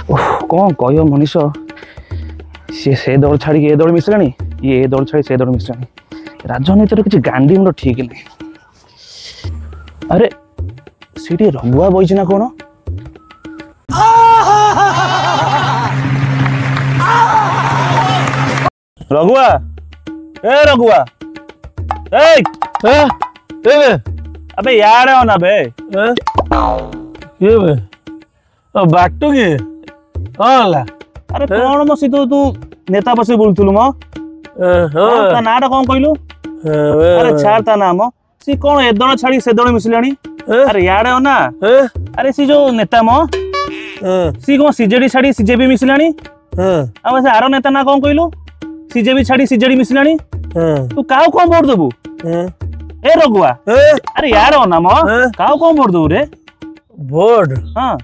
कौन कह मनीष से दल छाड़ी ए दल मिसला ये ए दल छाड़ी से दल मिसला राजनीति किसी गांडी मुंड ठीक नहीं। अरे सीटी रघुआ बही ना कौन रघुआ ए रघुआ अबे यार है ना बे ये बे बाटू के हाँ अरे कौन मो सीधो तू नेता बस बोलथुलु मो ता नाटा कौन कहलु अरे छाड़ ता नाम सी कौन एदण छाड़ी सेदण मिसलानी अरे यार है ना अरे सी जो नेता मो सी कौन सीजेडी छाड़ी सीजेबी मिसलानी अब से आरो नेता ना कौन कहलु सीजेबी छाड़ी सीजेडी मिसलानी तू काउ कौन वोट देबू ए रघुआ अरे यार हो ना मो काउ कौन वोट देबू रे वोट हां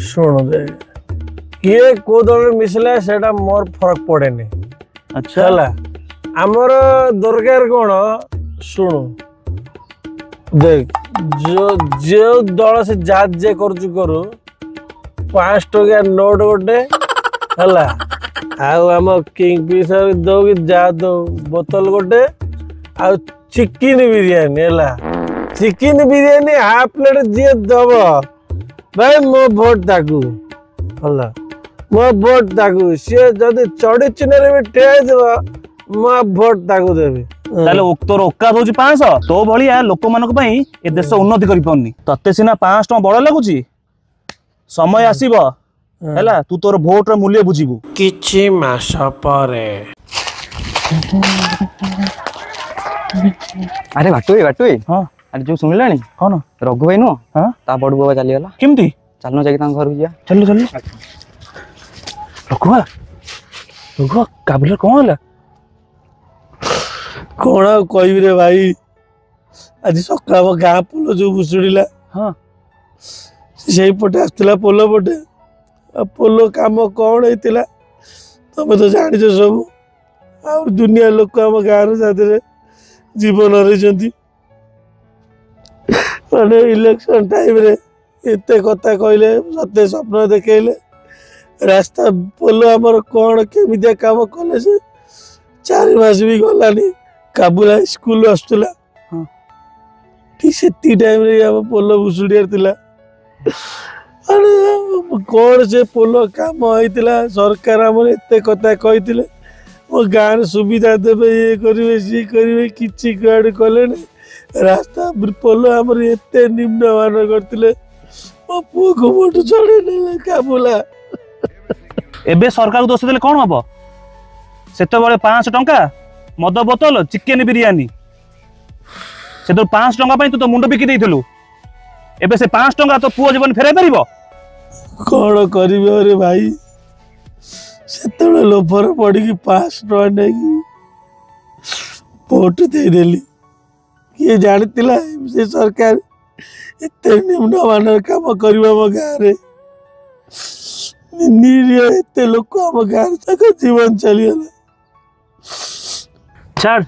सुन दे किए को दल मिसला सेटा मोर फरक पड़े नहीं। अच्छा है आमर दरकार कौन शुणु देख जो जो दल से जात जे करू करू 5 टकिया नोट गोटे है आम किंग फिशर दो कि जा दो बोतल गोटे आ चिकेन बिरियानी है चिकेन बिरियानी हाफ प्लेट जी दब भाई मो भोट ताकू है मो भोट ताकू सी जदि चढ़ी चिन्ह भी ठेई देव मो भोट ताकू देवी तोर औकात होची 500 तो भलिया लोक मानक पई ए देश उन्नति करि पन्नी तते सिना 500 टका बड़ लागुची समय आसीबो हैला तू तोर भोट र मूल्य बुझिबू किछि मास परे। अरे बाटुई हां अरे जो सुनिलानी कौन रघु भाई नु हां ता बड़ बुआ चली गला केमती चलनो जाके तां घर जिया चलो चलो रघुआ काबुलर कौन होला कौन कहबी रे भाई आज सका गाँ पोल जो भुशुड़ा हाँ से पटे आसला पोल पटे पोल काम कौन होता तुम तो जान सब आ दुनिया लोक आम गाँव जाते जीवन हरई माने इलेक्शन टाइम रे एत कथा कहले सत्य स्वप्न देखले रास्ता पोल आमर कौन केमिया काम कले से 4 मास भी गलानी काबुला स्कूल आसुला ठीक से टाइम रे आम पोल भुशुड़िया अरे कौन से पोल काम होता सरकार आम एत कथा कहते मो गाँव सुविधा देवे ये करेंगे सी करेंगे किसी कड़े कले रास्ता पोल आम एत निम्नमान करते मो पुओ को मोट चढ़े काबुला एबे सरकार को दोष देले कौन हम सेते बळे 500 टंका मद बोतल चिकेन बिरियानी से तो 500 टंका पई तू तो मुंड बिकी देइथलु एबे से 500 टंका तो पुओ जीवन फेराई परिबो कौन करिबे रे भाई सेते लोभर पड़ी कि 500 टंका नहीं वोट दे देली किए जानतिला से सरकार एते निम्नमान काम करबा मो गाँव रे एते लोक आम गाँव तक जीवन चलीगला छाड़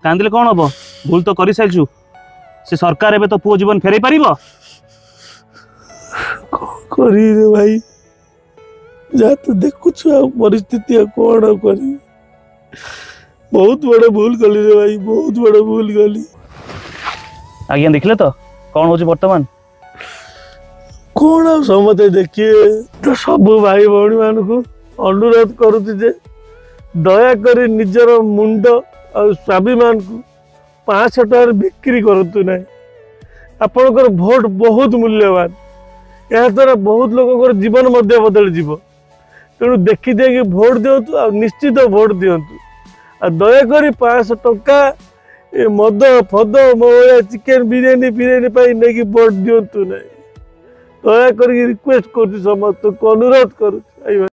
कांदिले कौन हम भूल तो करि सालछु से सरकार एबे तो पुओ जीवन फेराई परिबो करी रे भाई जा तो देखुछु परिस्थिति कौन करी बहुत बड़ा भूल कली रे भाई बहुत बड़ा भूल कली आज्ञा देखले तो कौन होची वर्तमान कौन समझे देखिए तो सब भाई भौणी मान को अनुरोध करुचे जे दया कर निजर मुंड और स्वाभिमान को 500 टकर बिक्री करतु ना आपणकर भोट बहुत मूल्यवान या द्वारा बहुत लोक जीवन मध्य बदल जीव तेणु देखी देखी भोट दिंतु आ निश्चित भोट दिंतु आ दयाकोरी 500 टका ए मद फद मो चिकेन बिरियानी फिरियानी नहीं भोट दिंतु ना दया कर रिक्वेस्ट कर समस्त को अनुरोध कर।